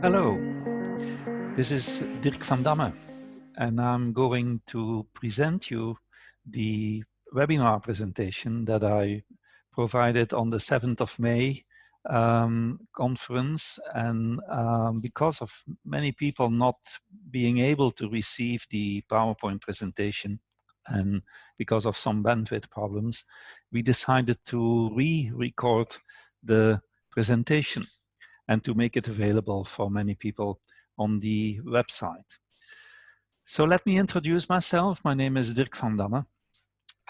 Hello, this is Dirk Van Damme, and I'm going to present you the webinar presentation that I provided on the 7th of May conference. And because of many people not being able to receive the PowerPoint presentation, and because of some bandwidth problems, we decided to re-record the presentation and to make it available for many people on the website. So let me introduce myself. My name is Dirk Van Damme.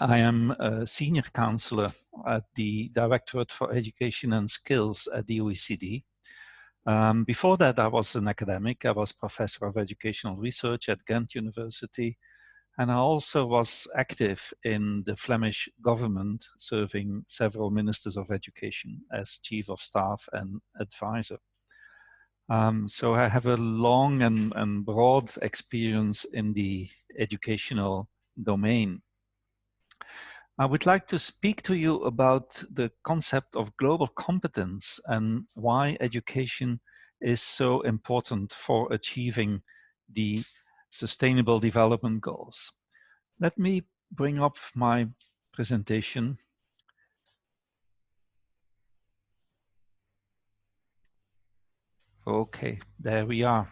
I am a senior counselor at the Directorate for Education and Skills at the OECD. Before that, I was an academic. I was professor of educational research at Ghent University. And I also was active in the Flemish government, serving several ministers of education as chief of staff and advisor. So I have a long and broad experience in the educational domain. I would like to speak to you about the concept of global competence and why education is so important for achieving the Sustainable Development Goals. Let me bring up my presentation. Okay, there we are.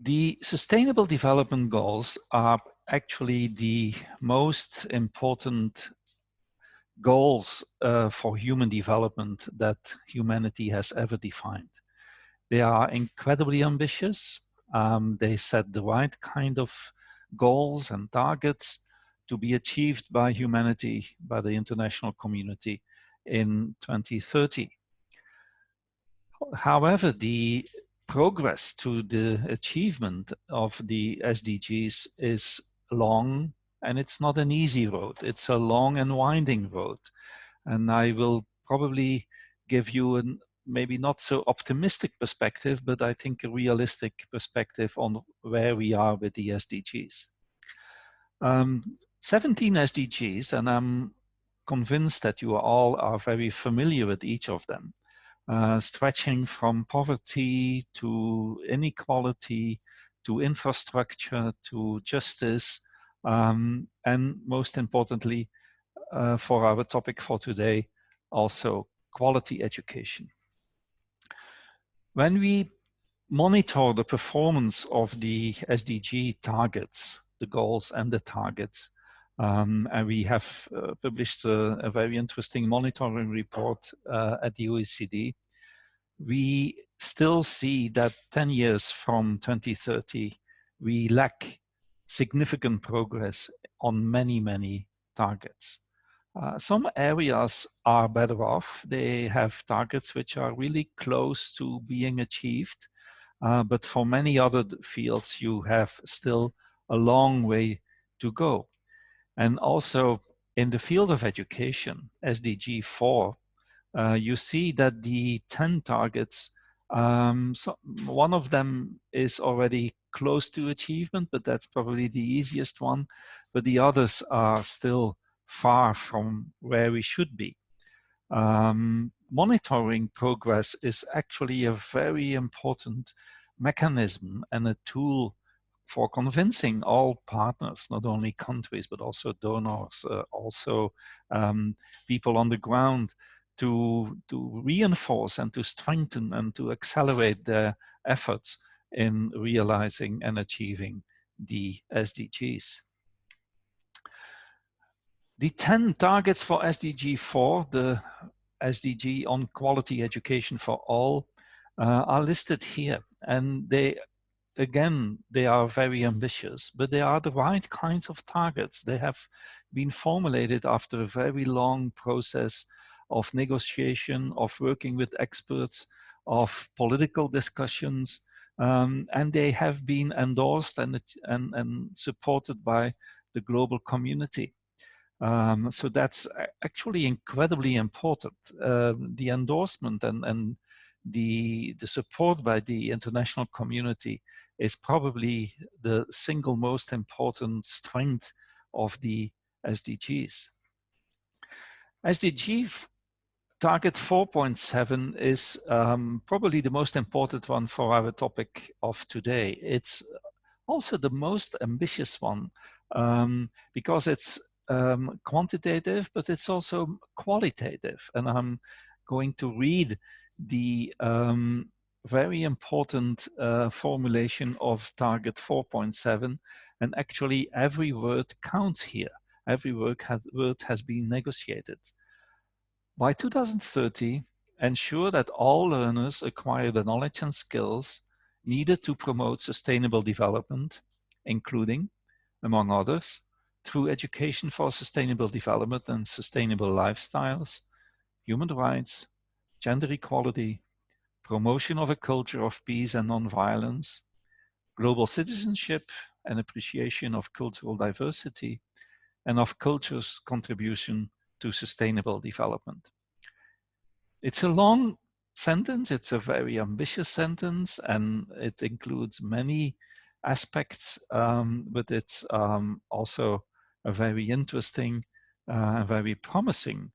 The Sustainable Development Goals are actually the most important goals for human development that humanity has ever defined. They are incredibly ambitious. They set the right kind of goals and targets to be achieved by humanity, by the international community in 2030. However, the progress to the achievement of the SDGs is long, and it's not an easy road. It's a long and winding road. And I will probably give you an maybe not so optimistic perspective, but I think a realistic perspective on where we are with the SDGs. 17 SDGs, and I'm convinced that you all are very familiar with each of them, stretching from poverty to inequality, to infrastructure, to justice, and most importantly, for our topic for today, also quality education. When we monitor the performance of the SDG targets, the goals and the targets, and we have published a very interesting monitoring report at the OECD, we still see that 10 years from 2030, we lack significant progress on many, many targets. Some areas are better off. They have targets which are really close to being achieved. But for many other fields, you have still a long way to go. And also in the field of education, SDG 4, you see that the 10 targets, so one of them is already close to achievement, but that's probably the easiest one. But the others are still far from where we should be. Monitoring progress is actually a very important mechanism and a tool for convincing all partners, not only countries, but also donors, also people on the ground, to reinforce and to strengthen and to accelerate their efforts in realizing and achieving the SDGs. The 10 targets for SDG 4, the SDG on quality education for all, are listed here. And they are very ambitious, but they are the right kinds of targets. They have been formulated after a very long process of negotiation, of working with experts, of political discussions, and they have been endorsed and supported by the global community. So that's actually incredibly important. The endorsement and the support by the international community is probably the single most important strength of the SDGs. SDG target 4.7 is probably the most important one for our topic of today. It's also the most ambitious one because it's quantitative, but it's also qualitative. And I'm going to read the very important formulation of target 4.7, and actually every word counts here. Every word has been negotiated. By 2030, ensure that all learners acquire the knowledge and skills needed to promote sustainable development, including, among others, through education for sustainable development and sustainable lifestyles, human rights, gender equality, promotion of a culture of peace and non-violence, global citizenship and appreciation of cultural diversity, and of culture's contribution to sustainable development. It's a long sentence, it's a very ambitious sentence, and it includes many aspects, but it's also a very interesting and very promising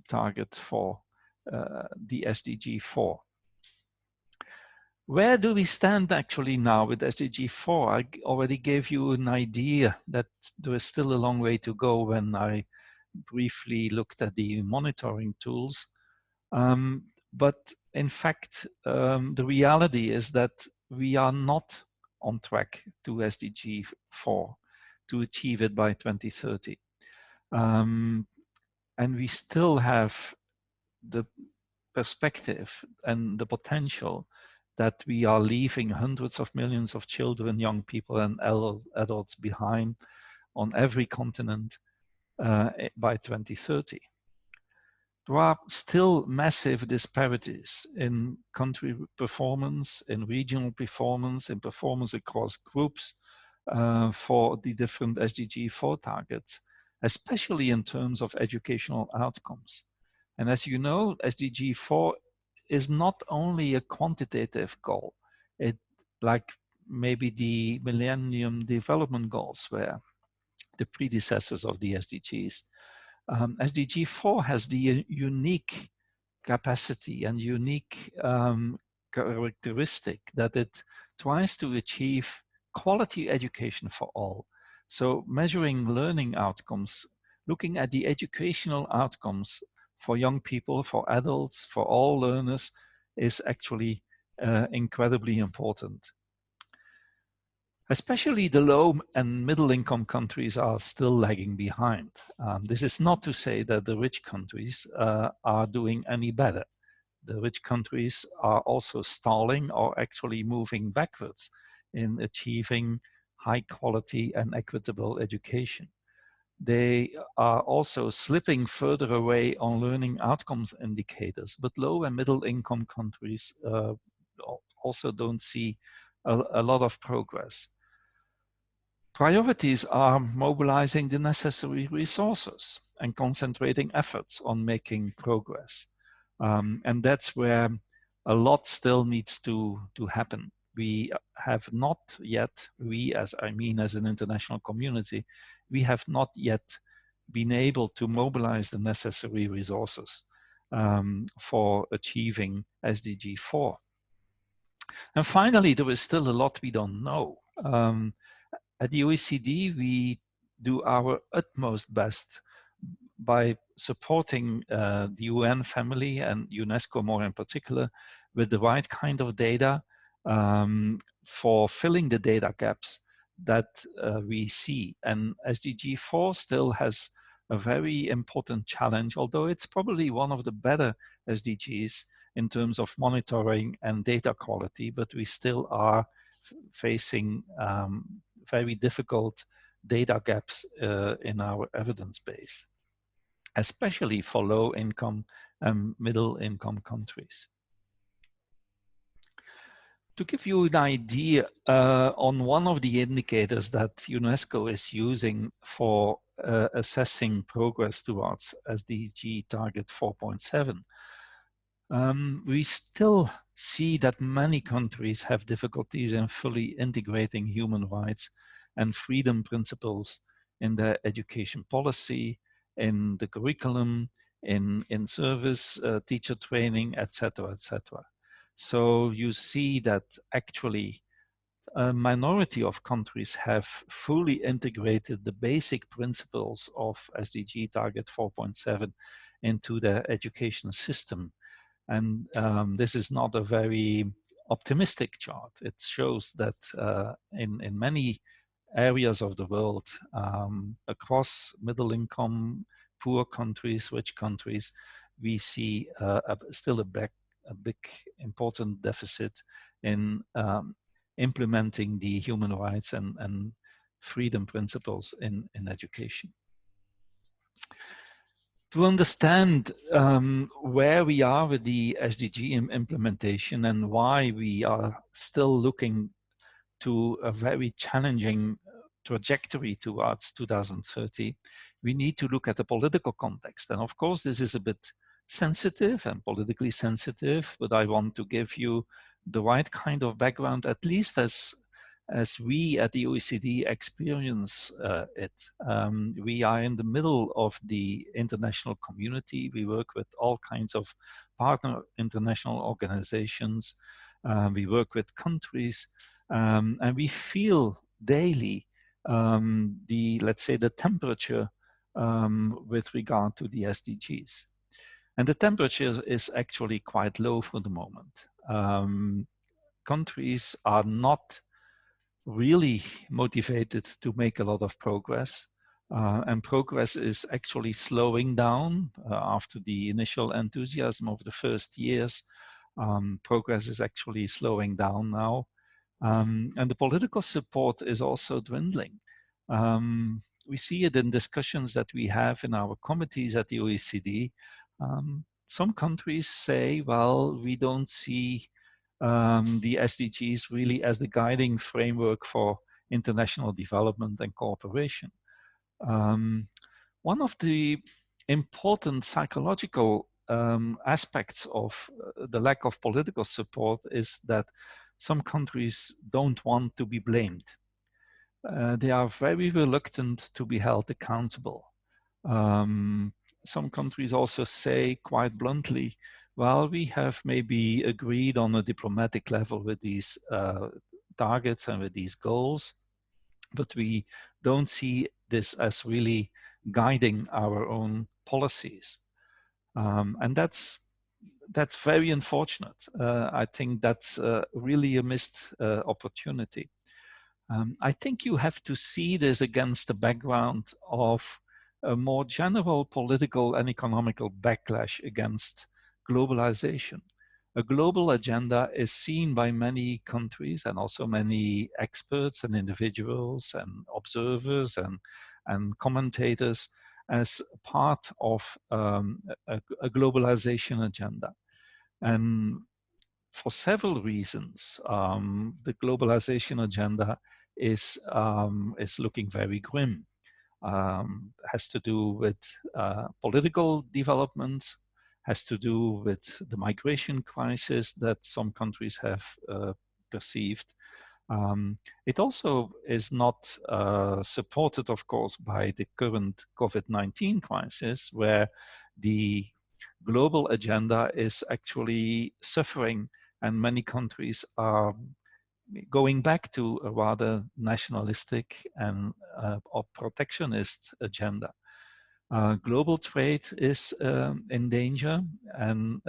target for the SDG 4. Where do we stand actually now with SDG 4? I already gave you an idea that there is still a long way to go when I briefly looked at the monitoring tools. But in fact, the reality is that we are not on track to SDG 4 to achieve it by 2030. And we still have the perspective and the potential that we are leaving hundreds of millions of children, young people, and adults behind on every continent by 2030. There are still massive disparities in country performance, in regional performance, in performance across groups for the different SDG 4 targets, especially in terms of educational outcomes. And as you know, SDG 4 is not only a quantitative goal. It, like maybe the Millennium Development Goals were the predecessors of the SDGs. SDG 4 has the unique capacity and unique characteristic that it tries to achieve quality education for all. So measuring learning outcomes, looking at the educational outcomes for young people, for adults, for all learners is actually incredibly important. Especially the low and middle income countries are still lagging behind. This is not to say that the rich countries are doing any better. The rich countries are also stalling or actually moving backwards in achieving high quality and equitable education. They are also slipping further away on learning outcomes indicators, but low and middle income countries also don't see a lot of progress. Priorities are mobilizing the necessary resources and concentrating efforts on making progress. And that's where a lot still needs to happen. We have not yet, as an international community, we have not yet been able to mobilize the necessary resources for achieving SDG 4. And finally, there is still a lot we don't know. At the OECD, we do our utmost best by supporting the UN family and UNESCO more in particular with the right kind of data for filling the data gaps that we see. And SDG 4 still has a very important challenge, although it's probably one of the better SDGs in terms of monitoring and data quality, but we still are facing very difficult data gaps in our evidence base, especially for low-income and middle-income countries. To give you an idea on one of the indicators that UNESCO is using for assessing progress towards SDG target 4.7, we still see that many countries have difficulties in fully integrating human rights and freedom principles in their education policy, in the curriculum, in service, teacher training, etc., etc. So you see that actually a minority of countries have fully integrated the basic principles of SDG target 4.7 into their education system. And this is not a very optimistic chart. It shows that in many areas of the world, across middle income, poor countries, rich countries, we see still a big important deficit in implementing the human rights and freedom principles in education. To understand where we are with the SDG implementation and why we are still looking to a very challenging trajectory towards 2030, we need to look at the political context. And of course, this is a bit sensitive and politically sensitive, but I want to give you the right kind of background, at least as we at the OECD experience it. We are in the middle of the international community. We work with all kinds of partner international organizations. We work with countries, and we feel daily let's say, the temperature with regard to the SDGs. And the temperature is actually quite low for the moment. Countries are not really motivated to make a lot of progress. And progress is actually slowing down after the initial enthusiasm of the first years. Progress is actually slowing down now. And the political support is also dwindling. We see it in discussions that we have in our committees at the OECD. Some countries say, well, we don't see the SDGs really as the guiding framework for international development and cooperation. One of the important psychological aspects of the lack of political support is that some countries don't want to be blamed. They are very reluctant to be held accountable. Some countries also say quite bluntly, well, we have maybe agreed on a diplomatic level with these targets and with these goals, but we don't see this as really guiding our own policies. And that's very unfortunate. I think that's really a missed opportunity. I think you have to see this against the background of a more general political and economical backlash against globalization. A global agenda is seen by many countries and also many experts and individuals and observers and commentators as part of a globalization agenda. And for several reasons, the globalization agenda is looking very grim. Has to do with political developments, has to do with the migration crisis that some countries have perceived. It also is not supported, of course, by the current COVID-19 crisis, where the global agenda is actually suffering, and many countries are going back to a rather nationalistic and or protectionist agenda. Global trade is in danger, and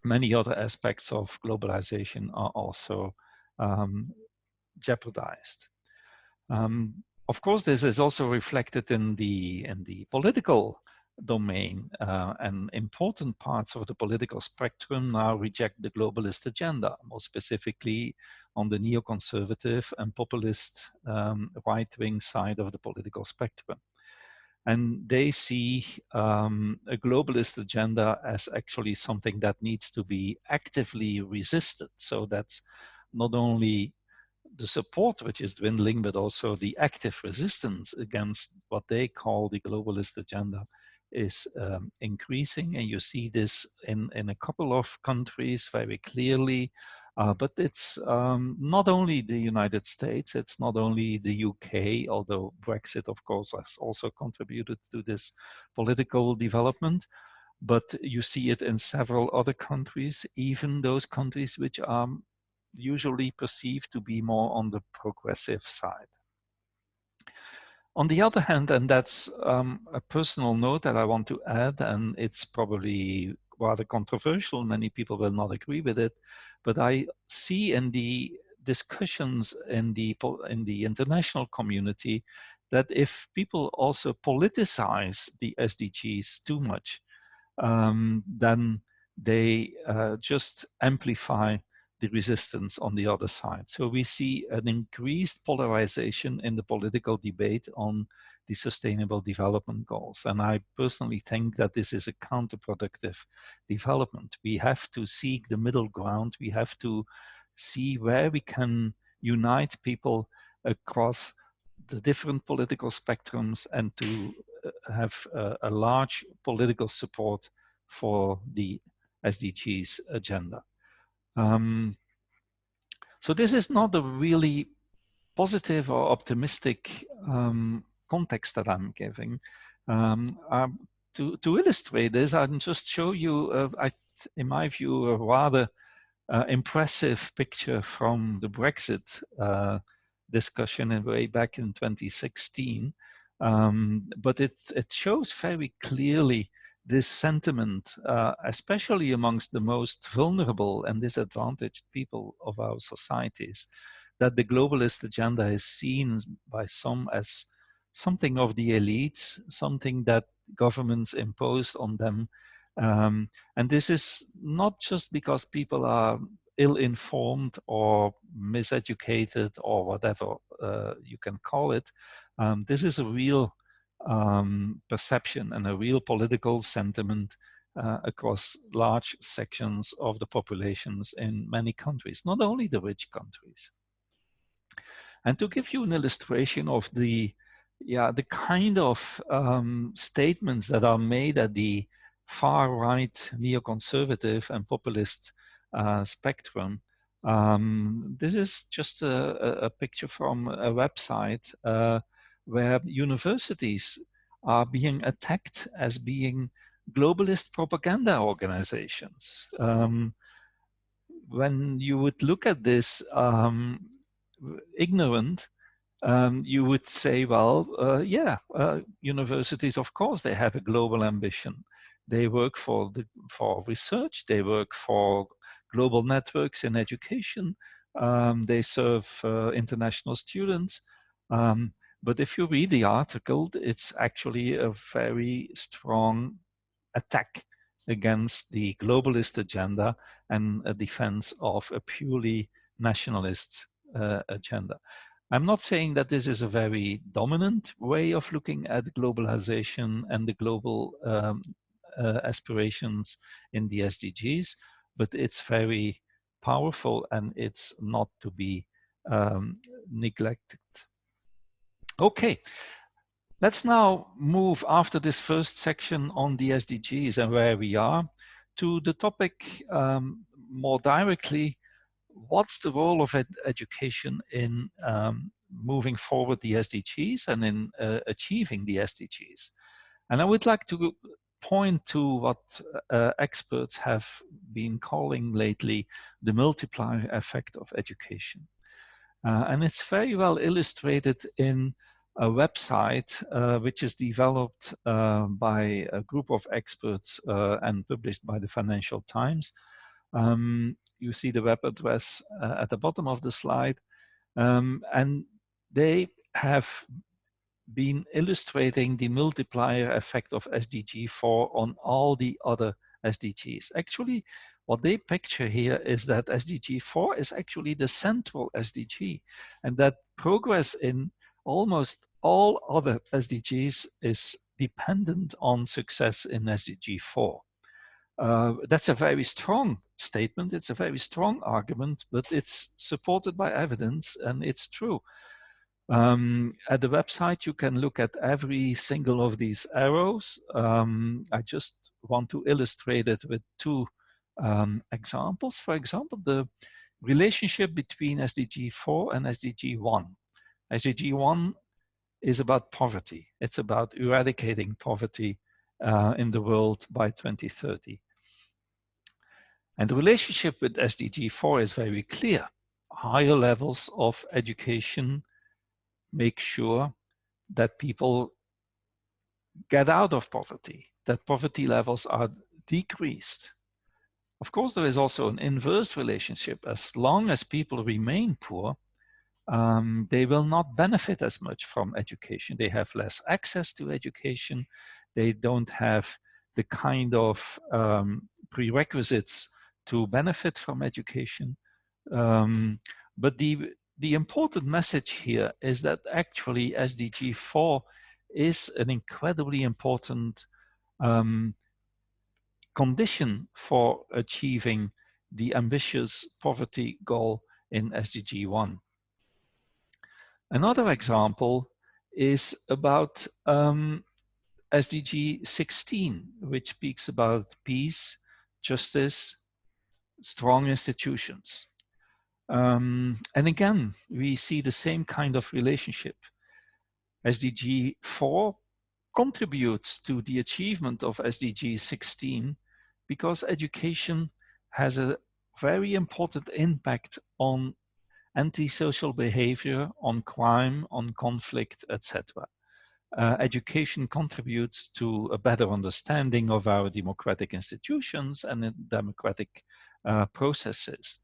many other aspects of globalization are also jeopardized. Of course, this is also reflected in the political domain, and important parts of the political spectrum now reject the globalist agenda, more specifically on the neoconservative and populist right-wing side of the political spectrum. And they see a globalist agenda as actually something that needs to be actively resisted. So that's not only the support which is dwindling, but also the active resistance against what they call the globalist agenda is increasing. And you see this in a couple of countries very clearly. But it's not only the United States, it's not only the UK, although Brexit, of course, has also contributed to this political development, but you see it in several other countries, even those countries which are usually perceived to be more on the progressive side. On the other hand, and that's a personal note that I want to add, and it's probably rather controversial, many people will not agree with it, but I see in the discussions in the international community that if people also politicize the SDGs too much, then they just amplify the resistance on the other side. So we see an increased polarization in the political debate on the Sustainable Development Goals. And I personally think that this is a counterproductive development. We have to seek the middle ground. We have to see where we can unite people across the different political spectrums and to have a large political support for the SDGs agenda. So this is not a really positive or optimistic context that I'm giving. To illustrate this, I'll just show you, in my view, a rather impressive picture from the Brexit discussion way back in 2016. But it shows very clearly this sentiment, especially amongst the most vulnerable and disadvantaged people of our societies, that the globalist agenda is seen by some as something of the elites, something that governments imposed on them. And this is not just because people are ill-informed or miseducated or whatever you can call it. This is a real perception and a real political sentiment across large sections of the populations in many countries, not only the rich countries. And to give you an illustration of the kind of statements that are made at the far right neoconservative and populist spectrum, this is just a picture from a website where universities are being attacked as being globalist propaganda organizations. When you would look at this ignorant, you would say, well, universities, of course, they have a global ambition. They work for research, they work for global networks in education, they serve international students. But if you read the article, it's actually a very strong attack against the globalist agenda and a defense of a purely nationalist agenda. I'm not saying that this is a very dominant way of looking at globalization and the global aspirations in the SDGs, but it's very powerful and it's not to be neglected. Okay, let's now move after this first section on the SDGs and where we are to the topic more directly. What's the role of education in moving forward the SDGs and in achieving the SDGs? And I would like to point to what experts have been calling lately the multiplier effect of education. And it's very well illustrated in a website which is developed by a group of experts and published by the Financial Times. You see the web address at the bottom of the slide. And they have been illustrating the multiplier effect of SDG 4 on all the other SDGs. Actually, what they picture here is that SDG 4 is actually the central SDG, and that progress in almost all other SDGs is dependent on success in SDG 4. That's a very strong statement, it's a very strong argument, but it's supported by evidence and it's true. At the website, you can look at every single of these arrows. I just want to illustrate it with two examples. For example, relationship between SDG 4 and SDG 1. SDG 1 is about poverty. It's about eradicating poverty in the world by 2030. And the relationship with SDG 4 is very clear. Higher levels of education make sure that people get out of poverty, that poverty levels are decreased. Of course, there is also an inverse relationship. As long as people remain poor, they will not benefit as much from education. They have less access to education. They don't have the kind of prerequisites to benefit from education. But the important message here is that actually SDG 4 is an incredibly important condition for achieving the ambitious poverty goal in SDG 1. Another example is about SDG 16, which speaks about peace, justice, strong institutions. And again, we see the same kind of relationship. SDG 4 contributes to the achievement of SDG 16 because education has a very important impact on antisocial behavior, on crime, on conflict, etc. Education contributes to a better understanding of our democratic institutions and democratic processes.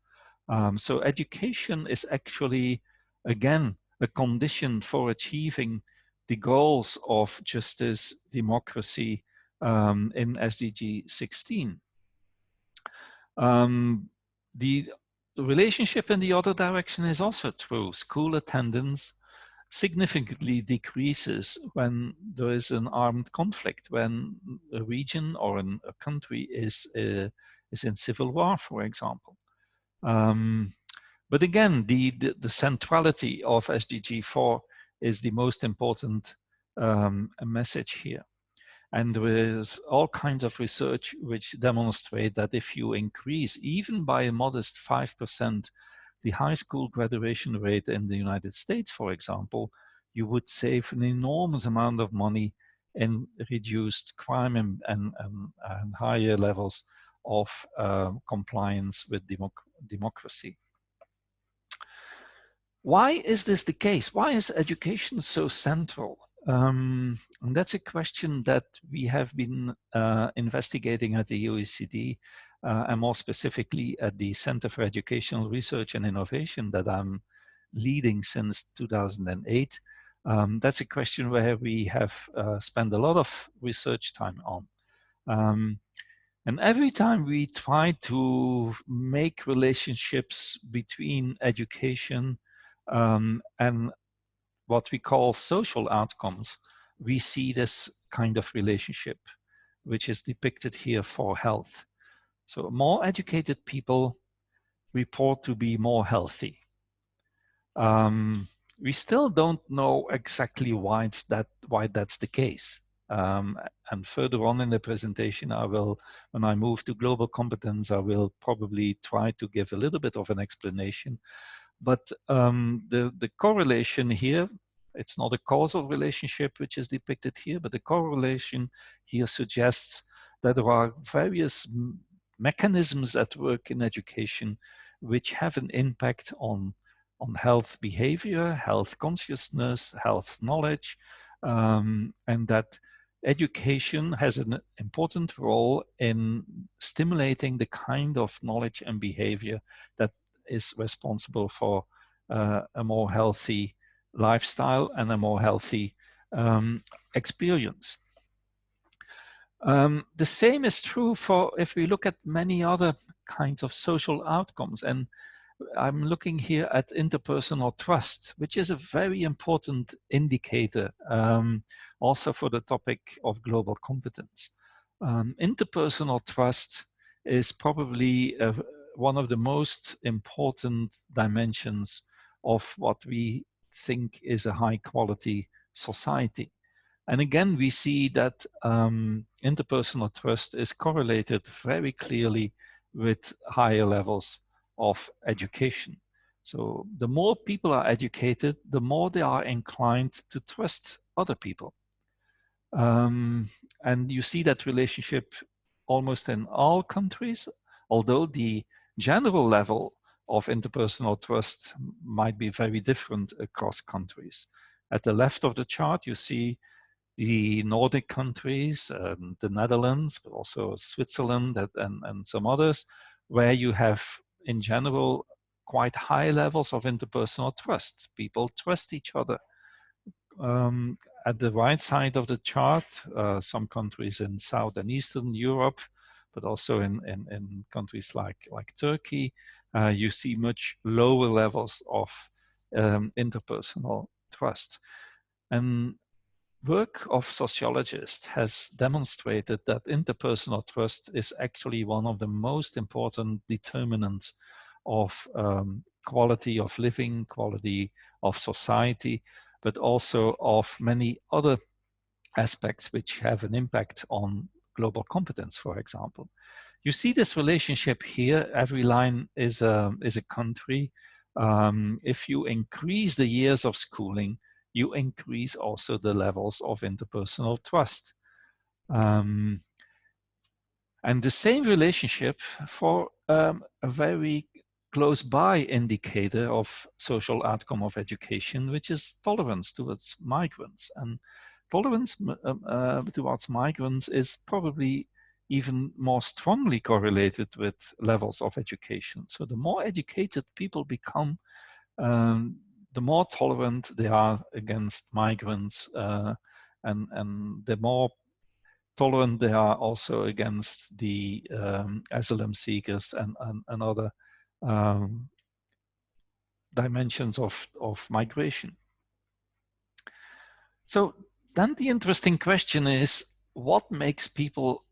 So education is actually, again, a condition for achieving the goals of justice, democracy in SDG 16. The relationship in the other direction is also true. School attendance significantly decreases when there is an armed conflict, when a region or a country is in civil war, for example. But again, the centrality of SDG 4 is the most important message here. And there is all kinds of research which demonstrate that if you increase, even by a modest 5%, the high school graduation rate in the United States, for example, you would save an enormous amount of money in reduced crime and higher levels of compliance with democracy. Why is this the case? Why is education so central? And that's a question that we have been investigating at the OECD, and more specifically at the Center for Educational Research and Innovation that I'm leading since 2008. That's a question where we have spent a lot of research time on. And every time we try to make relationships between education and what we call social outcomes, we see this kind of relationship, which is depicted here for health. So more educated people report to be more healthy. We still don't know exactly why that's the case. And further on in the presentation, when I move to global competence, I will probably try to give a little bit of an explanation. But the correlation here, it's not a causal relationship which is depicted here, but the correlation here suggests that there are various mechanisms at work in education which have an impact on health behavior, health consciousness, health knowledge, and that education has an important role in stimulating the kind of knowledge and behavior that is responsible for a more healthy lifestyle and a more healthy experience. The same is true for if we look at many other kinds of social outcomes. And I'm looking here at interpersonal trust, which is a very important indicator also for the topic of global competence. Interpersonal trust is probably one of the most important dimensions of what we think is a high quality society. And again, we see that interpersonal trust is correlated very clearly with higher levels of education. So the more people are educated, the more they are inclined to trust other people. And you see that relationship almost in all countries, although the general level of interpersonal trust might be very different across countries. At the left of the chart, you see the Nordic countries, the Netherlands, but also Switzerland and some others, where you have, in general, quite high levels of interpersonal trust. People trust each other. At the right side of the chart, some countries in South and Eastern Europe, but also in countries like Turkey, you see much lower levels of interpersonal trust. And work of sociologists has demonstrated that interpersonal trust is actually one of the most important determinants of quality of living, quality of society, but also of many other aspects which have an impact on global competence, for example. You see this relationship here. Every line is a country. If you increase the years of schooling, you increase also the levels of interpersonal trust. And the same relationship for a very close by indicator of social outcome of education, which is tolerance towards migrants. And tolerance towards migrants is probably even more strongly correlated with levels of education. So the more educated people become, the more tolerant they are against migrants, and the more tolerant they are also against the asylum seekers and other dimensions of migration. So then the interesting question is, what makes people,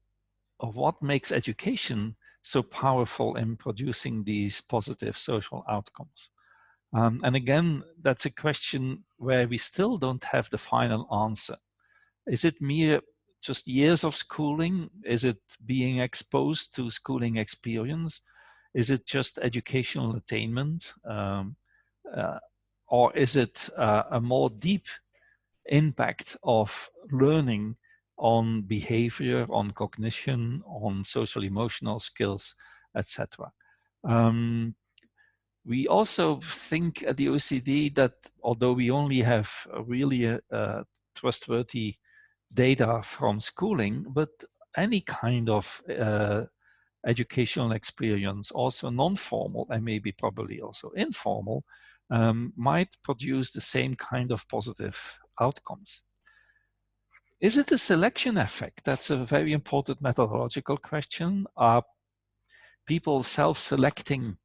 or what makes education so powerful in producing these positive social outcomes? And again, that's a question where we still don't have the final answer. Is it mere just years of schooling? Is it being exposed to schooling experience? Is it just educational attainment? Or is it a more deep impact of learning on behavior, on cognition, on social emotional skills, etc.? We also think at the OECD that although we only have really trustworthy data from schooling, but any kind of educational experience, also non-formal and maybe probably also informal, might produce the same kind of positive outcomes. Is it a selection effect? That's a very important methodological question. Are people self-selecting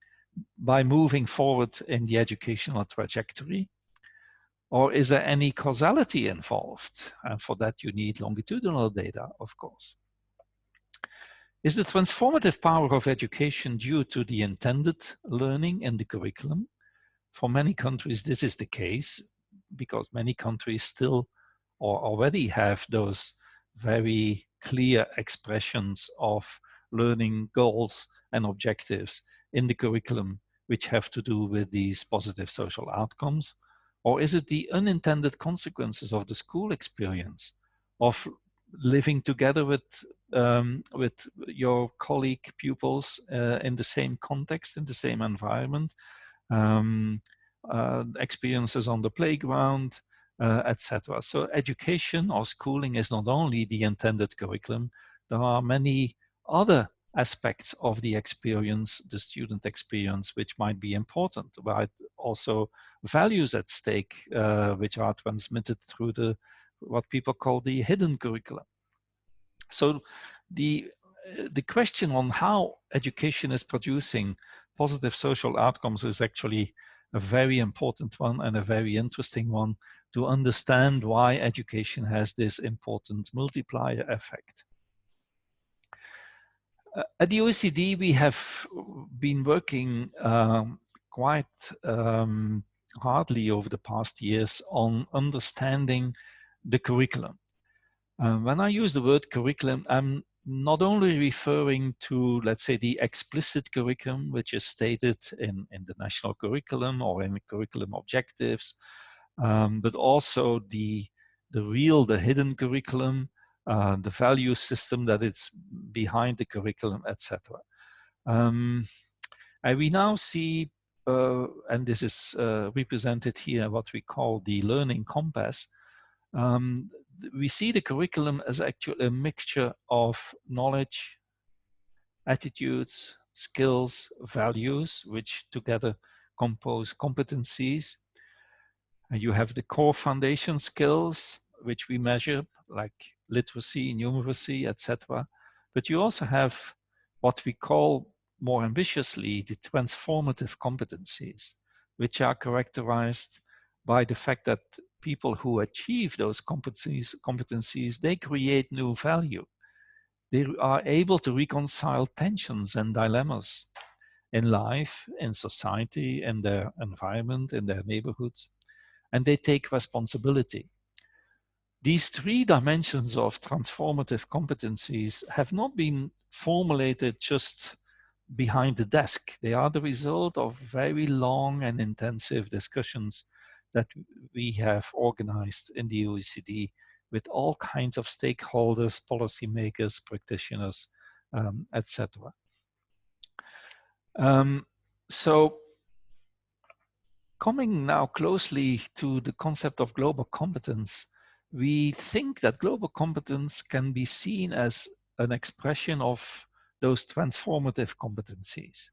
by moving forward in the educational trajectory? Or is there any causality involved? And for that, you need longitudinal data, of course. Is the transformative power of education due to the intended learning in the curriculum? For many countries, this is the case, because many countries still or already have those very clear expressions of learning goals and objectives in the curriculum, which have to do with these positive social outcomes? Or is it the unintended consequences of the school experience, of living together with your colleague pupils in the same context, in the same environment, experiences on the playground, etc. So education or schooling is not only the intended curriculum, there are many other aspects of the experience, the student experience, which might be important, right? Also values at stake, which are transmitted through what people call the hidden curriculum. So the question on how education is producing positive social outcomes is actually a very important one and a very interesting one to understand why education has this important multiplier effect. At the OECD, we have been working quite hardly over the past years on understanding the curriculum. When I use the word curriculum, I'm not only referring to, let's say, the explicit curriculum, which is stated in the national curriculum or in the curriculum objectives, but also the hidden curriculum, the value system that is behind the curriculum, etc. And we now see, and this is represented here, what we call the learning compass. We see the curriculum as actually a mixture of knowledge, attitudes, skills, values, which together compose competencies. And you have the core foundation skills, which we measure, like literacy, numeracy, etc. But you also have what we call more ambitiously the transformative competencies, which are characterized by the fact that people who achieve those competencies, they create new value. They are able to reconcile tensions and dilemmas in life, in society, in their environment, in their neighborhoods, and they take responsibility. These three dimensions of transformative competencies have not been formulated just behind the desk. They are the result of very long and intensive discussions that we have organized in the OECD with all kinds of stakeholders, policymakers, practitioners, etc. So coming now closely to the concept of global competence, we think that global competence can be seen as an expression of those transformative competencies.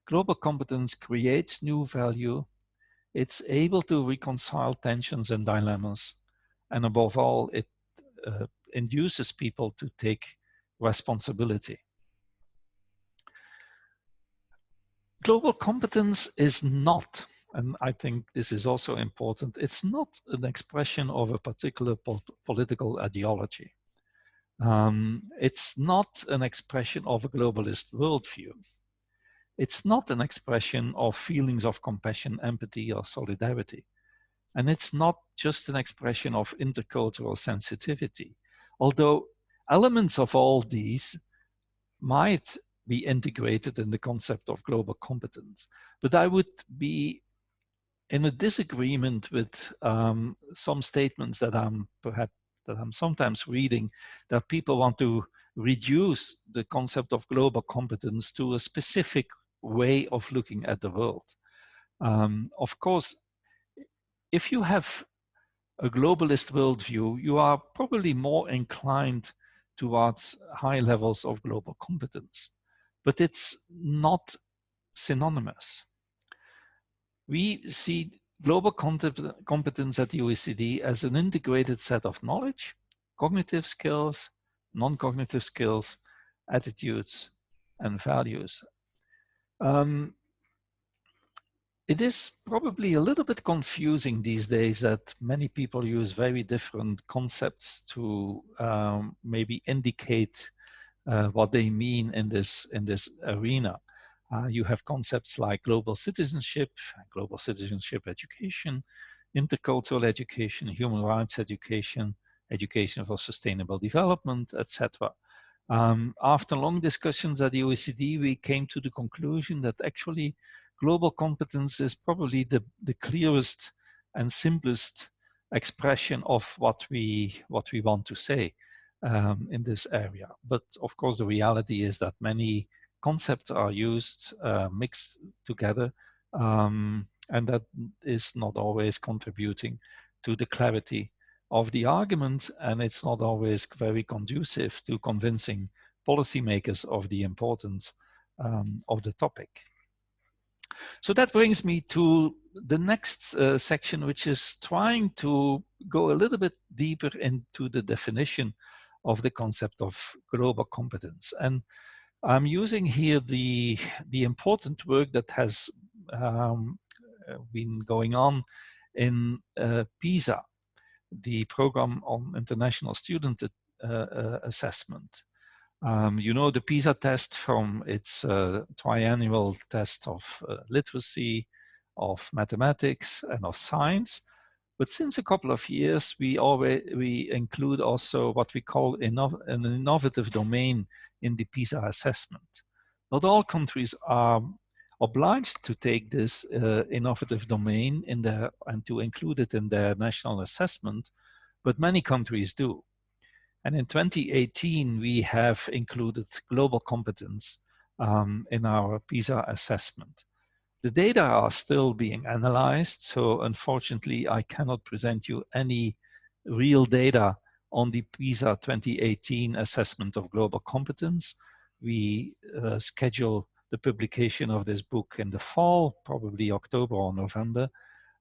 Global competence creates new value. It's able to reconcile tensions and dilemmas. And above all, it induces people to take responsibility. Global competence is not, and I think this is also important, it's not an expression of a particular political ideology. It's not an expression of a globalist worldview. It's not an expression of feelings of compassion, empathy, or solidarity. And it's not just an expression of intercultural sensitivity, although elements of all these might be integrated in the concept of global competence. But I would be in a disagreement with some statements that I'm sometimes reading, that people want to reduce the concept of global competence to a specific way of looking at the world. Of course, if you have a globalist worldview, you are probably more inclined towards high levels of global competence, but it's not synonymous. We see global competence at the OECD as an integrated set of knowledge, cognitive skills, non-cognitive skills, attitudes, and values. It is probably a little bit confusing these days that many people use very different concepts to maybe indicate what they mean in this arena. You have concepts like global citizenship education, intercultural education, human rights education, education for sustainable development, etc. After long discussions at the OECD, we came to the conclusion that actually global competence is probably the clearest and simplest expression of what we want to say in this area. But of course, the reality is that many concepts are used, mixed together, and that is not always contributing to the clarity of the argument, and it's not always very conducive to convincing policymakers of the importance of the topic. So that brings me to the next section, which is trying to go a little bit deeper into the definition of the concept of global competence. And I'm using here the important work that has been going on in PISA, the Program on International Student Assessment. You know the PISA test from its triennial test of literacy, of mathematics, and of science. But since a couple of years, we include also what we call an innovative domain in the PISA assessment. Not all countries are obliged to take this innovative domain and to include it in their national assessment, but many countries do. And in 2018, we have included global competence in our PISA assessment. The data are still being analyzed, so unfortunately, I cannot present you any real data on the PISA 2018 assessment of global competence. We schedule the publication of this book in the fall, probably October or November.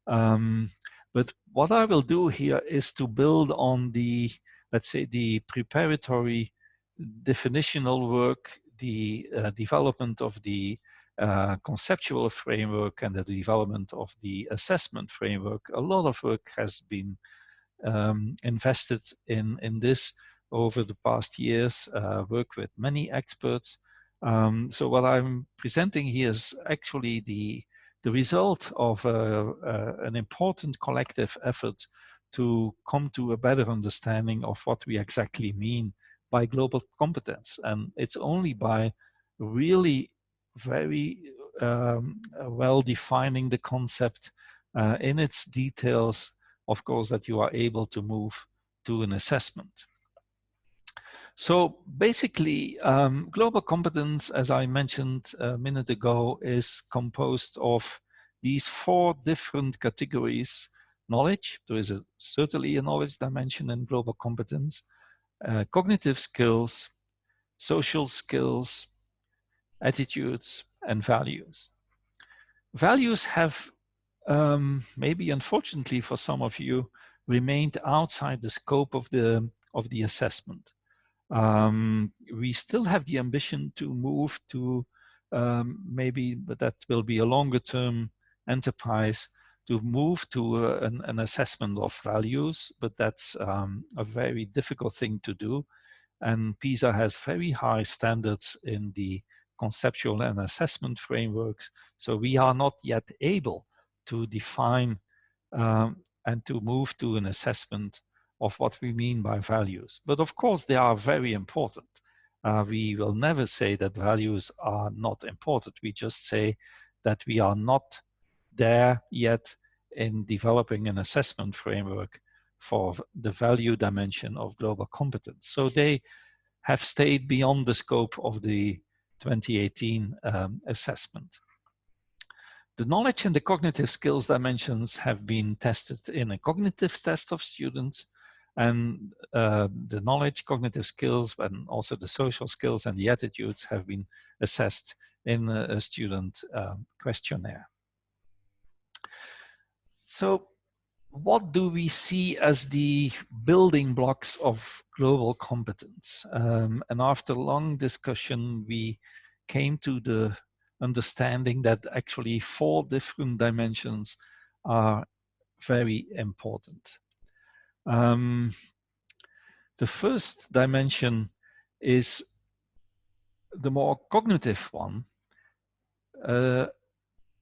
But what I will do here is to build on the, let's say, the preparatory definitional work, the development of the conceptual framework and the development of the assessment framework. A lot of work has been invested in this over the past years, work with many experts. So what I'm presenting here is actually the result of an important collective effort to come to a better understanding of what we exactly mean by global competence. And it's only by really very well defining the concept in its details, of course, that you are able to move to an assessment. So basically, global competence, as I mentioned a minute ago, is composed of these 4 different categories. Knowledge, there is certainly a knowledge dimension in global competence, cognitive skills, social skills, attitudes, and values. Values have, maybe unfortunately for some of you, remained outside the scope of the assessment. We still have the ambition to move to but that will be a longer term enterprise, to move to an assessment of values, but that's a very difficult thing to do. And PISA has very high standards in the conceptual and assessment frameworks. So we are not yet able to define and to move to an assessment of what we mean by values. But of course, they are very important. We will never say that values are not important. We just say that we are not there yet in developing an assessment framework for the value dimension of global competence. So they have stayed beyond the scope of the 2018 assessment. The knowledge and the cognitive skills dimensions have been tested in a cognitive test of students, and the knowledge, cognitive skills, and also the social skills and the attitudes have been assessed in a student questionnaire. So what do we see as the building blocks of global competence? And after long discussion, we came to the understanding that actually 4 different dimensions are very important. The first dimension is the more cognitive one.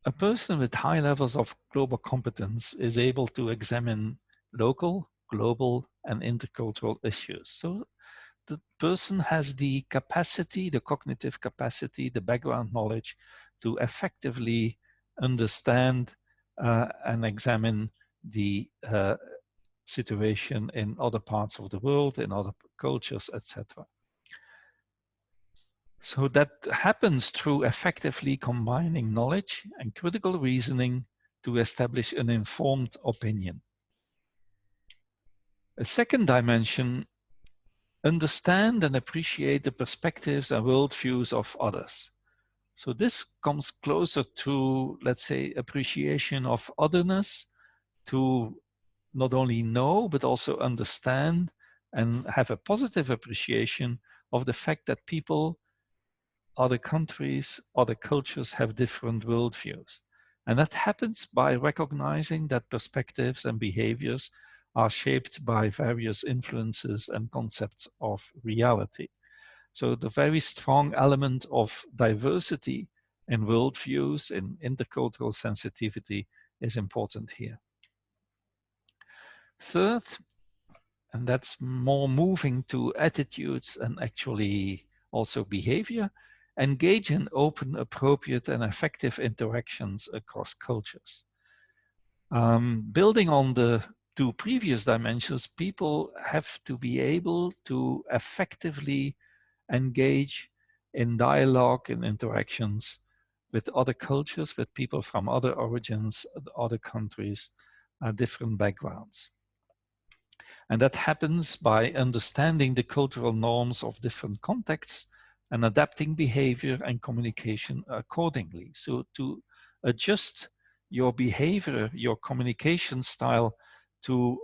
A person with high levels of global competence is able to examine local, global, and intercultural issues. So the person has the capacity, the cognitive capacity, the background knowledge to effectively understand and examine the situation in other parts of the world, in other cultures, etc. So that happens through effectively combining knowledge and critical reasoning to establish an informed opinion. A second dimension, understand and appreciate the perspectives and worldviews of others. So this comes closer to, let's say, appreciation of otherness, to not only know, but also understand and have a positive appreciation of the fact that people, other countries, other cultures have different worldviews. And that happens by recognizing that perspectives and behaviors are shaped by various influences and concepts of reality. So the very strong element of diversity in worldviews, in intercultural sensitivity, is important here. Third, and that's more moving to attitudes and actually also behavior, engage in open, appropriate, and effective interactions across cultures. Building on the two previous dimensions, people have to be able to effectively engage in dialogue and interactions with other cultures, with people from other origins, other countries, different backgrounds. And that happens by understanding the cultural norms of different contexts and adapting behavior and communication accordingly. So to adjust your behavior, your communication style to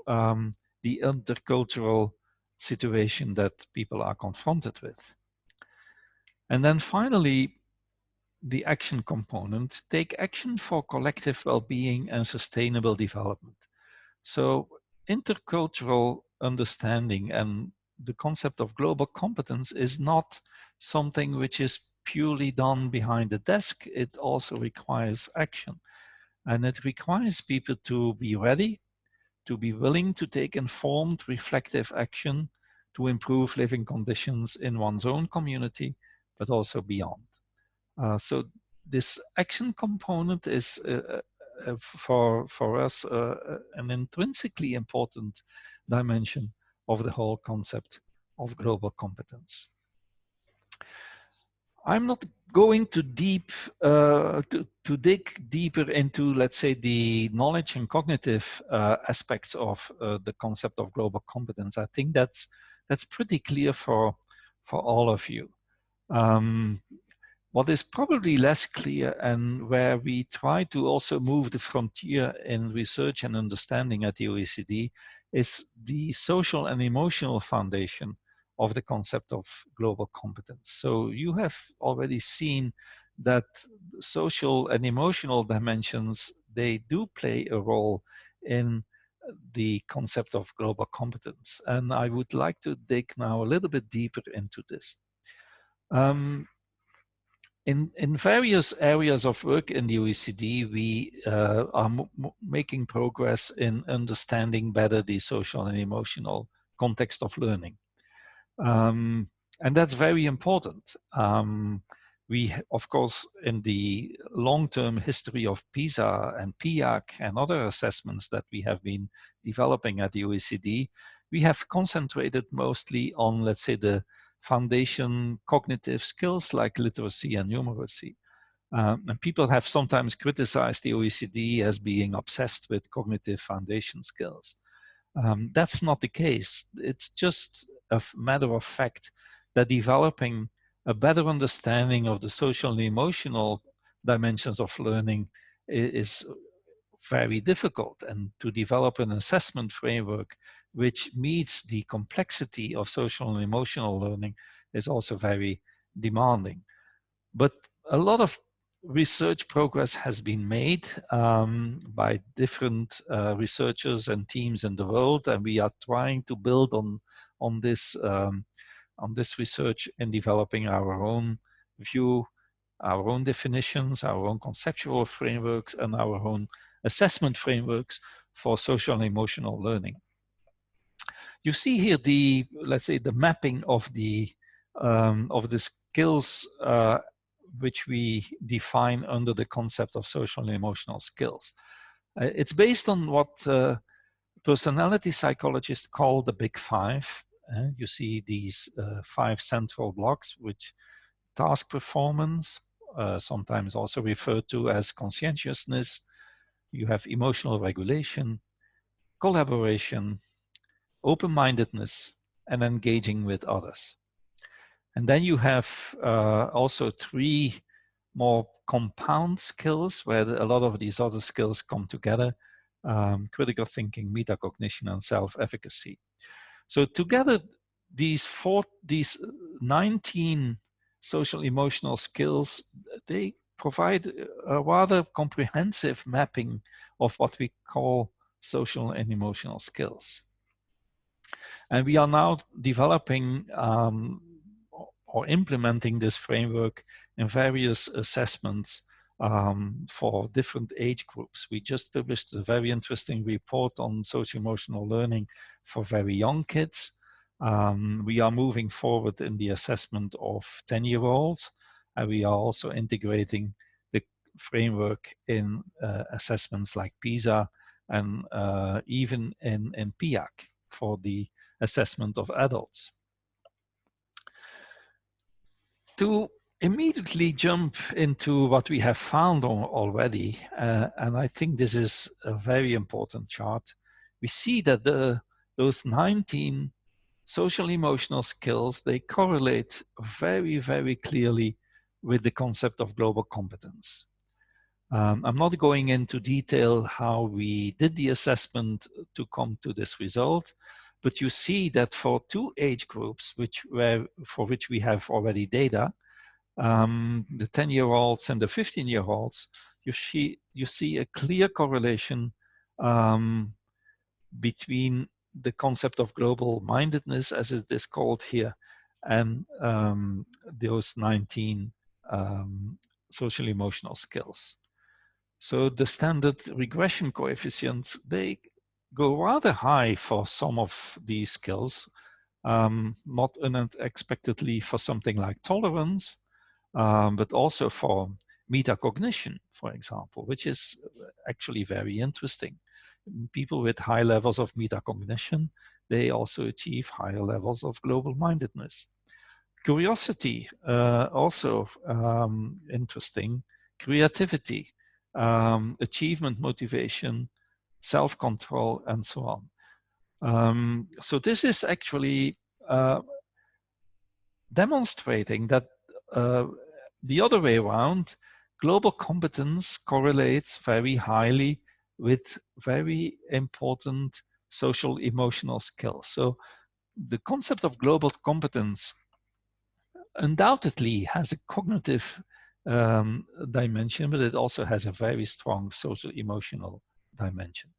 the intercultural situation that people are confronted with. And then finally, the action component, take action for collective well-being and sustainable development. So intercultural understanding and the concept of global competence is not something which is purely done behind the desk. It also requires action. And it requires people to be ready, to be willing to take informed, reflective action to improve living conditions in one's own community, but also beyond. So this action component is for us an intrinsically important dimension of the whole concept of global competence. I'm not going to dig deeper into, let's say, the knowledge and cognitive aspects of the concept of global competence. I think that's pretty clear for all of you. What is probably less clear, and where we try to also move the frontier in research and understanding at the OECD, is the social and emotional foundation of the concept of global competence. So you have already seen that social and emotional dimensions, they do play a role in the concept of global competence. And I would like to dig now a little bit deeper into this. In various areas of work in the OECD, we are making progress in understanding better the social and emotional context of learning. And that's very important. We, of course, in the long-term history of PISA and PIAC and other assessments that we have been developing at the OECD, we have concentrated mostly on, let's say, the foundation cognitive skills like literacy and numeracy. And people have sometimes criticized the OECD as being obsessed with cognitive foundation skills. That's not the case. It's just a matter of fact that developing a better understanding of the social and emotional dimensions of learning is very difficult, and to develop an assessment framework which meets the complexity of social and emotional learning is also very demanding. But a lot of research progress has been made by different researchers and teams in the world, and we are trying to build on this research in developing our own view, our own definitions, our own conceptual frameworks, and our own assessment frameworks for social and emotional learning. You see here the, let's say, the mapping of the skills which we define under the concept of social and emotional skills. It's based on what personality psychologists call the big five. You see these 5 central blocks, which task performance, sometimes also referred to as conscientiousness. You have emotional regulation, collaboration, open-mindedness, and engaging with others. And then you have also 3 more compound skills where a lot of these other skills come together: critical thinking, metacognition, and self-efficacy. So together, these 19 social emotional skills, they provide a rather comprehensive mapping of what we call social and emotional skills. And we are now developing or implementing this framework in various assessments for different age groups. We just published a very interesting report on socio-emotional learning for very young kids. We are moving forward in the assessment of 10-year-olds, and we are also integrating the framework in assessments like PISA and even in PIAC for the assessment of adults. To immediately jump into what we have found already, and I think this is a very important chart, we see that those 19 social emotional skills, they correlate very, very clearly with the concept of global competence. I'm not going into detail how we did the assessment to come to this result, but you see that for two age groups for which we have already data, the 10-year-olds and the 15-year-olds, you see a clear correlation between the concept of global mindedness, as it is called here, and those 19 social emotional skills. So the standard regression coefficients, they go rather high for some of these skills, not unexpectedly for something like tolerance, but also for metacognition, for example, which is actually very interesting. People with high levels of metacognition, they also achieve higher levels of global mindedness. Curiosity, also interesting. Creativity, achievement motivation, self-control, and so on. So this is actually demonstrating that the other way around, global competence correlates very highly with very important social emotional skills. So the concept of global competence undoubtedly has a cognitive dimension, but it also has a very strong social emotional dimension.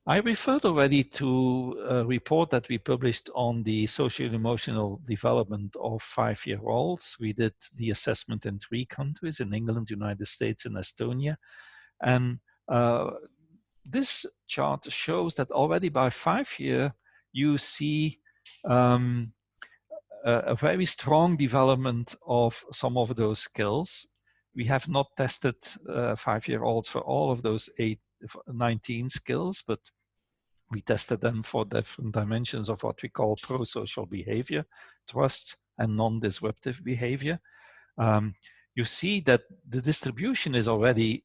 I referred already to a report that we published on the social emotional development of 5-year-olds. We did the assessment in 3 countries, in England, United States, and Estonia. And this chart shows that already by 5 years, you see a very strong development of some of those skills. We have not tested 5-year-olds for all of those 19 skills, but we tested them for different dimensions of what we call pro-social behavior, trust, and non-disruptive behavior. You see that the distribution is already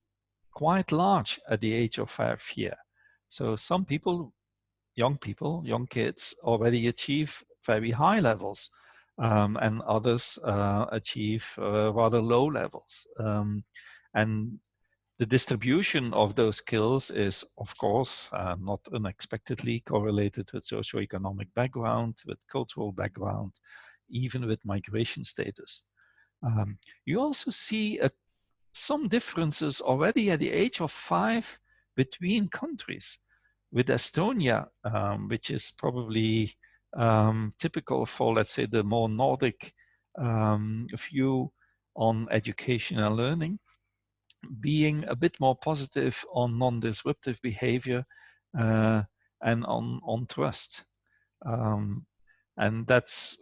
quite large at the age of 5 years. So some people, young kids, already achieve very high levels, and others achieve rather low levels. And the distribution of those skills is, of course, not unexpectedly correlated with socioeconomic background, with cultural background, even with migration status. You also see some differences already at the age of 5 between countries. With Estonia, which is probably typical for, let's say, the more Nordic view on education and learning, being a bit more positive on non-disruptive behavior and on trust. And that's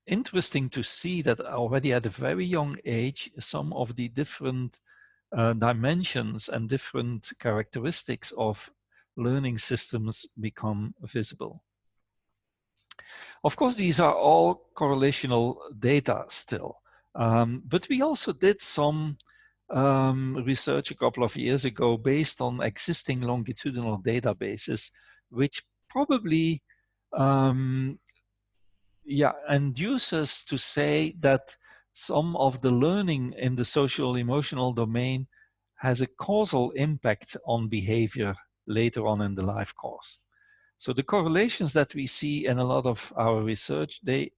interesting to see that already at a very young age, some of the different dimensions and different characteristics of learning systems become visible. Of course, these are all correlational data still, but we also did some research a couple of years ago based on existing longitudinal databases, which probably induce us to say that some of the learning in the social emotional domain has a causal impact on behavior later on in the life course. So the correlations that we see in a lot of our research, they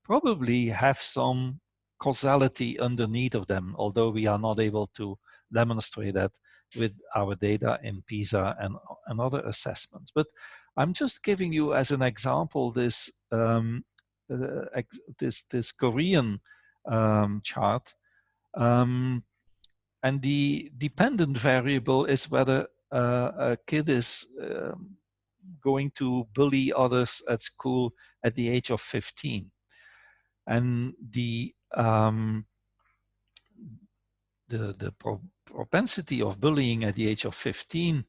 probably have some causality underneath of them, although we are not able to demonstrate that with our data in PISA and other assessments. But I'm just giving you as an example this this Korean chart And the dependent variable is whether a kid is going to bully others at school at the age of 15. And the propensity of bullying at the age of 15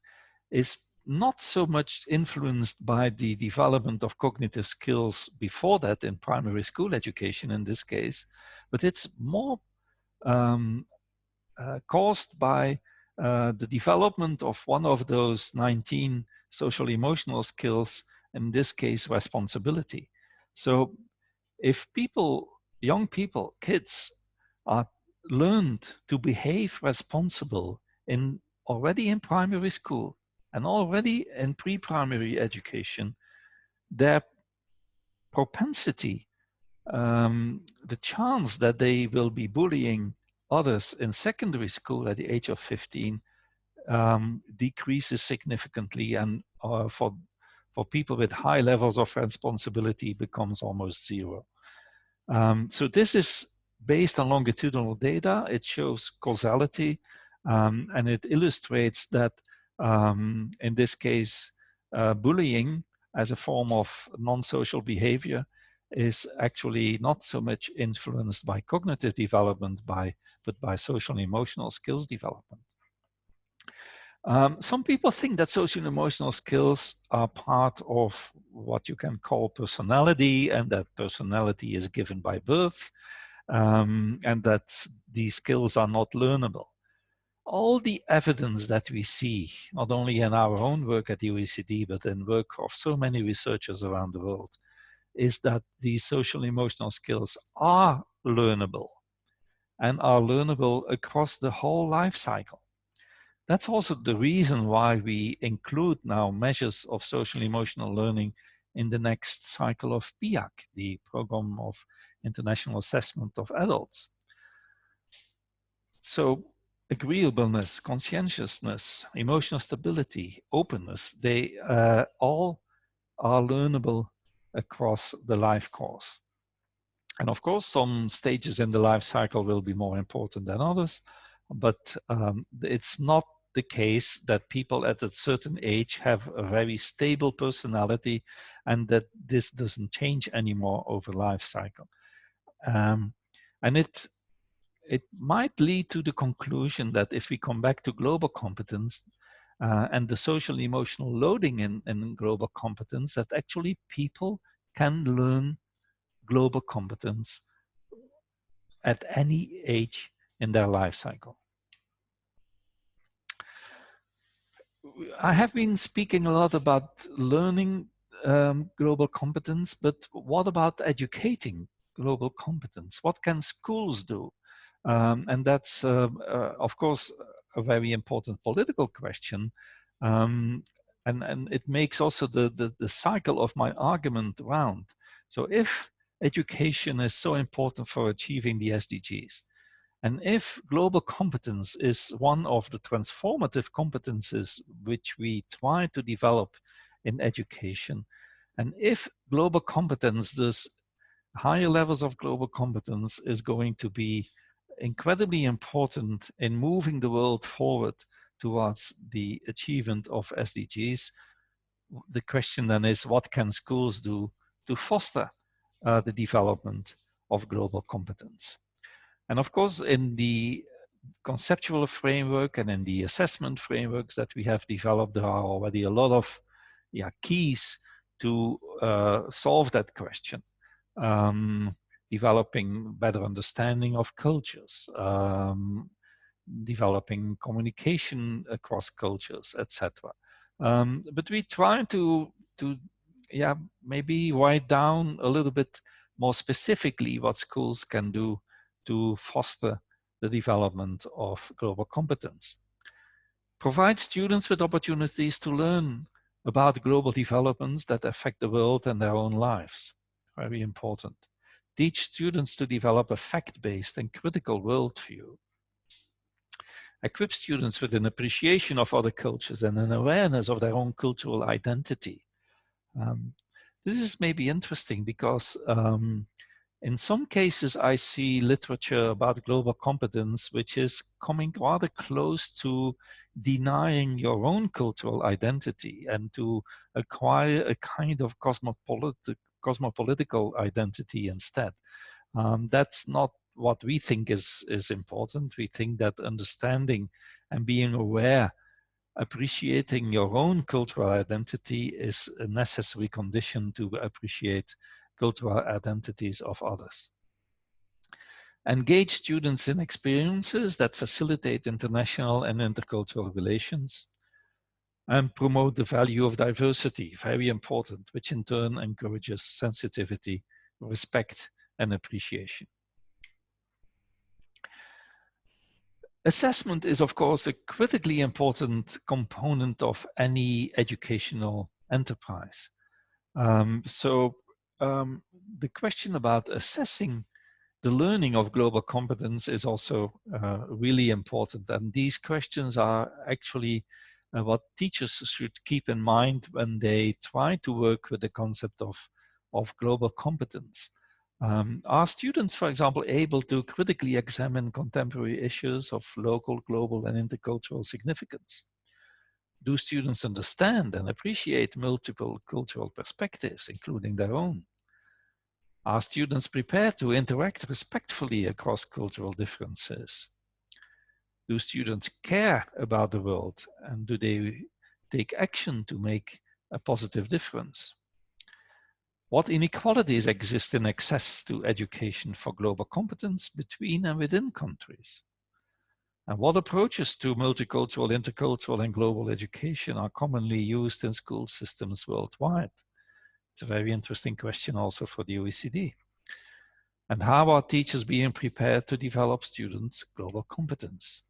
is not so much influenced by the development of cognitive skills before that in primary school education in this case, but it's more caused by the development of one of those 19 social emotional skills, in this case responsibility. So if people, young people, kids, are learned to behave responsible already in primary school and already in pre-primary education, their propensity, the chance that they will be bullying others in secondary school at the age of 15 decreases significantly, and for people with high levels of responsibility becomes almost zero. So this is based on longitudinal data. It shows causality, and it illustrates that in this case, bullying as a form of non-social behavior is actually not so much influenced by cognitive development, but by social and emotional skills development. Some people think that social and emotional skills are part of what you can call personality, and that personality is given by birth, and that these skills are not learnable. All the evidence that we see, not only in our own work at the OECD, but in work of so many researchers around the world, is that these social and emotional skills are learnable and are learnable across the whole life cycle. That's also the reason why we include now measures of social emotional learning in the next cycle of PIAC, the Program of International Assessment of Adults. So agreeableness, conscientiousness, emotional stability, openness, they all are learnable across the life course. And of course, some stages in the life cycle will be more important than others, but it's not the case that people at a certain age have a very stable personality and that this doesn't change anymore over life cycle. And it might lead to the conclusion that if we come back to global competence and the social emotional loading in global competence, that actually people can learn global competence at any age in their life cycle. I have been speaking a lot about learning global competence, but what about educating global competence? What can schools do? And that's, of course, a very important political question. And it makes also the cycle of my argument round. So if education is so important for achieving the SDGs, and if global competence is one of the transformative competences which we try to develop in education, and if global competence, thus higher levels of global competence, is going to be incredibly important in moving the world forward towards the achievement of SDGs, the question then is, what can schools do to foster the development of global competence? And of course, in the conceptual framework and in the assessment frameworks that we have developed, there are already a lot of keys to solve that question. Developing better understanding of cultures, developing communication across cultures, etc. But we try to maybe write down a little bit more specifically what schools can do to foster the development of global competence. Provide students with opportunities to learn about global developments that affect the world and their own lives. Very important. Teach students to develop a fact-based and critical worldview. Equip students with an appreciation of other cultures and an awareness of their own cultural identity. This is maybe interesting because In some cases, I see literature about global competence, which is coming rather close to denying your own cultural identity and to acquire a kind of cosmopolitical identity instead. That's not what we think is important. We think that understanding and being aware, appreciating your own cultural identity is a necessary condition to appreciate cultural identities of others. Engage students in experiences that facilitate international and intercultural relations, and promote the value of diversity, very important, which in turn encourages sensitivity, respect, and appreciation. Assessment is, of course, a critically important component of any educational enterprise. The question about assessing the learning of global competence is also really important. And these questions are actually what teachers should keep in mind when they try to work with the concept of global competence. Are students, for example, able to critically examine contemporary issues of local, global, and intercultural significance? Do students understand and appreciate multiple cultural perspectives, including their own? Are students prepared to interact respectfully across cultural differences? Do students care about the world, and do they take action to make a positive difference? What inequalities exist in access to education for global competence between and within countries? And what approaches to multicultural, intercultural, and global education are commonly used in school systems worldwide? It's a very interesting question also for the OECD. And how are teachers being prepared to develop students' global competence?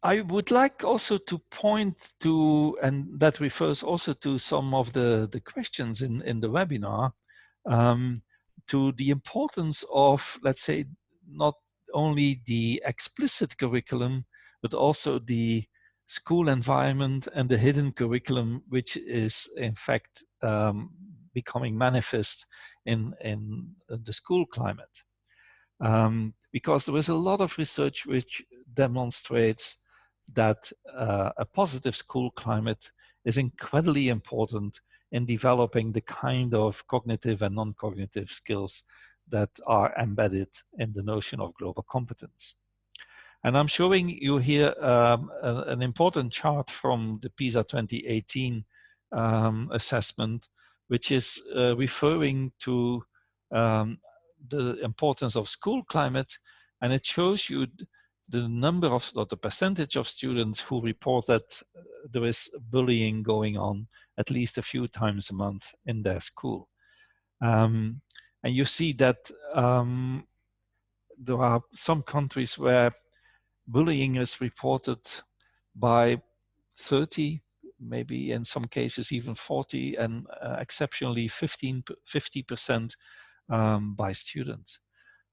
I would like also to point to, and that refers also to some of the questions in the webinar, to the importance of, let's say, not only the explicit curriculum, but also the school environment and the hidden curriculum, which is in fact becoming manifest in the school climate. Because there is a lot of research which demonstrates that a positive school climate is incredibly important in developing the kind of cognitive and non-cognitive skills that are embedded in the notion of global competence. And I'm showing you here an important chart from the PISA 2018 assessment, which is referring to the importance of school climate, and it shows you the number of, or the percentage of students who report that there is bullying going on at least a few times a month in their school. And you see that there are some countries where bullying is reported by 30, maybe in some cases even 40, and exceptionally 50% by students.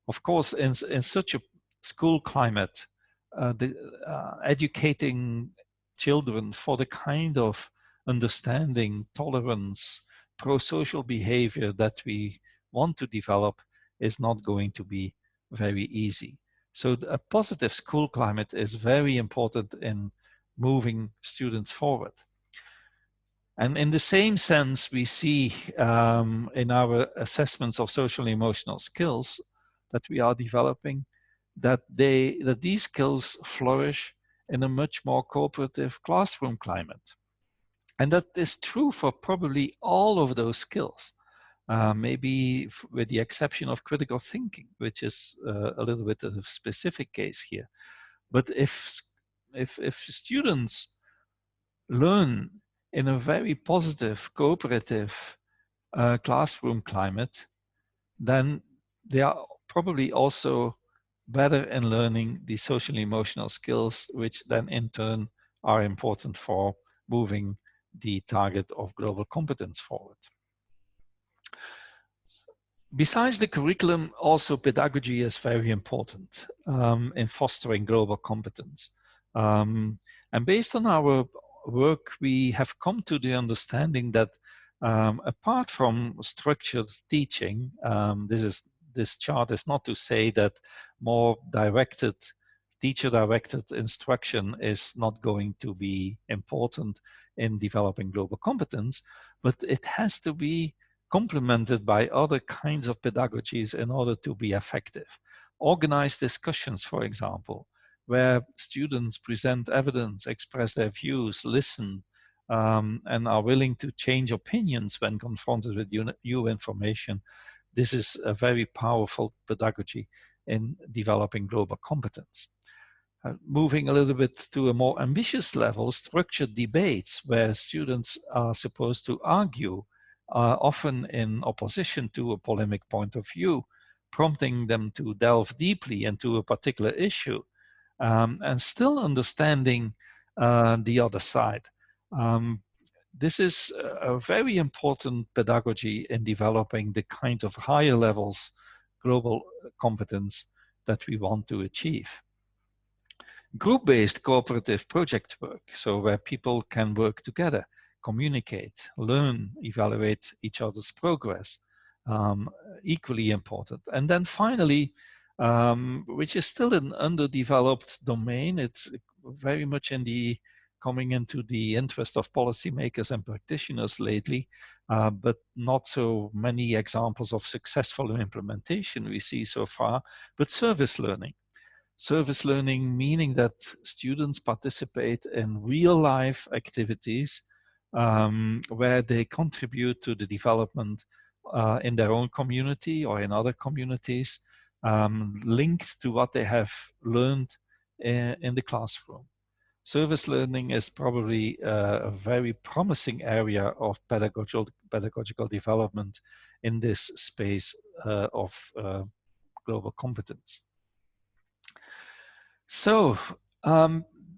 Of course, in such a school climate, educating children for the kind of understanding, tolerance, pro-social behavior that we want to develop is not going to be very easy. So a positive school climate is very important in moving students forward. And in the same sense, we see in our assessments of social and emotional skills that we are developing that these skills flourish in a much more cooperative classroom climate. And that is true for probably all of those skills, maybe with the exception of critical thinking, which is a little bit of a specific case here. But if students learn in a very positive, cooperative classroom climate, then they are probably also better in learning the social and emotional skills, which then in turn are important for moving the target of global competence forward. Besides the curriculum, also pedagogy is very important in fostering global competence. And based on our work, we have come to the understanding that Apart from structured teaching, this chart is not to say that more directed, teacher-directed instruction is not going to be important in developing global competence, but it has to be complemented by other kinds of pedagogies in order to be effective. Organized discussions, for example, where students present evidence, express their views, listen, and are willing to change opinions when confronted with new information. This is a very powerful pedagogy in developing global competence. Moving a little bit to a more ambitious level, structured debates where students are supposed to argue, often in opposition to a polemic point of view, prompting them to delve deeply into a particular issue, and still understanding the other side. This is a very important pedagogy in developing the kind of higher levels global competence that we want to achieve. Group-based cooperative project work, so where people can work together, communicate, learn, evaluate each other's progress, equally important. And then finally, which is still an underdeveloped domain, it's very much in the coming into the interest of policymakers and practitioners lately, but not so many examples of successful implementation we see so far, but service learning. Service learning meaning that students participate in real-life activities where they contribute to the development in their own community or in other communities, linked to what they have learned in the classroom. Service learning is probably a very promising area of pedagogical development in this space of global competence. So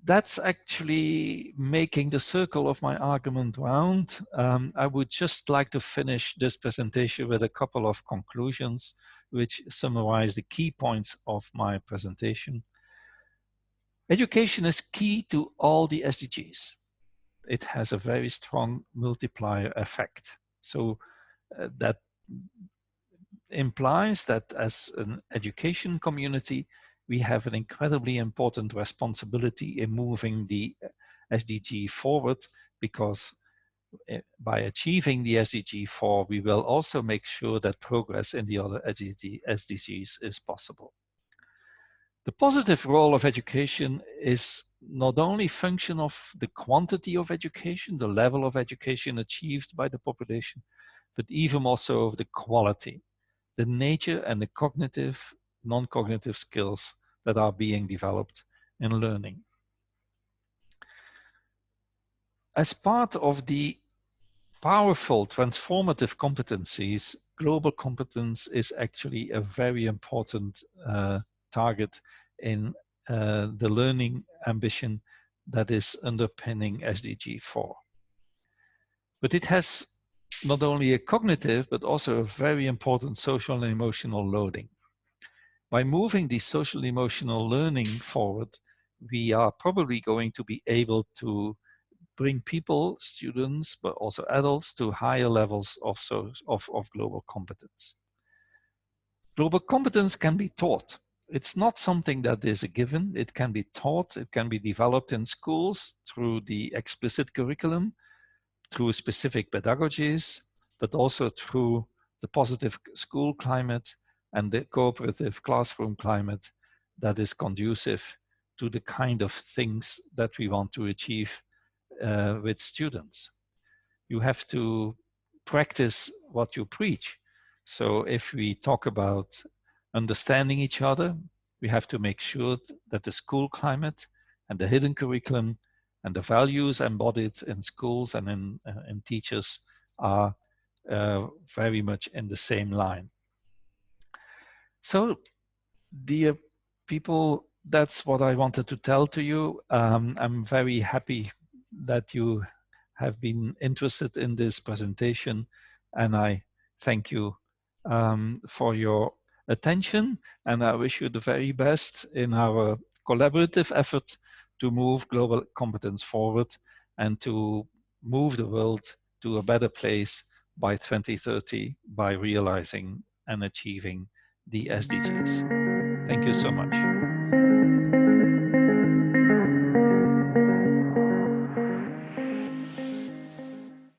that's actually making the circle of my argument round. I would just like to finish this presentation with a couple of conclusions which summarize the key points of my presentation. Education is key to all the SDGs. It has a very strong multiplier effect. So that implies that as an education community, we have an incredibly important responsibility in moving the SDG forward, because by achieving the SDG 4, we will also make sure that progress in the other SDGs is possible. The positive role of education is not only function of the quantity of education, the level of education achieved by the population, but even also of the quality, the nature and the cognitive, non-cognitive skills that are being developed in learning. As part of the powerful transformative competencies, global competence is actually a very important target in the learning ambition that is underpinning SDG 4. But it has not only a cognitive, but also a very important social and emotional loading. By moving the social emotional learning forward, we are probably going to be able to bring people, students, but also adults to higher levels of global competence. Global competence can be taught. It's not something that is a given. It can be taught. It can be developed in schools through the explicit curriculum, through specific pedagogies, but also through the positive school climate and the cooperative classroom climate that is conducive to the kind of things that we want to achieve with students. You have to practice what you preach. So if we talk about understanding each other, we have to make sure that the school climate and the hidden curriculum and the values embodied in schools and in teachers are very much in the same line. So, dear people, that's what I wanted to tell to you. I'm very happy that you have been interested in this presentation, and I thank you for your attention, and I wish you the very best in our collaborative effort to move global competence forward and to move the world to a better place by 2030 by realizing and achieving the SDGs. Thank you so much.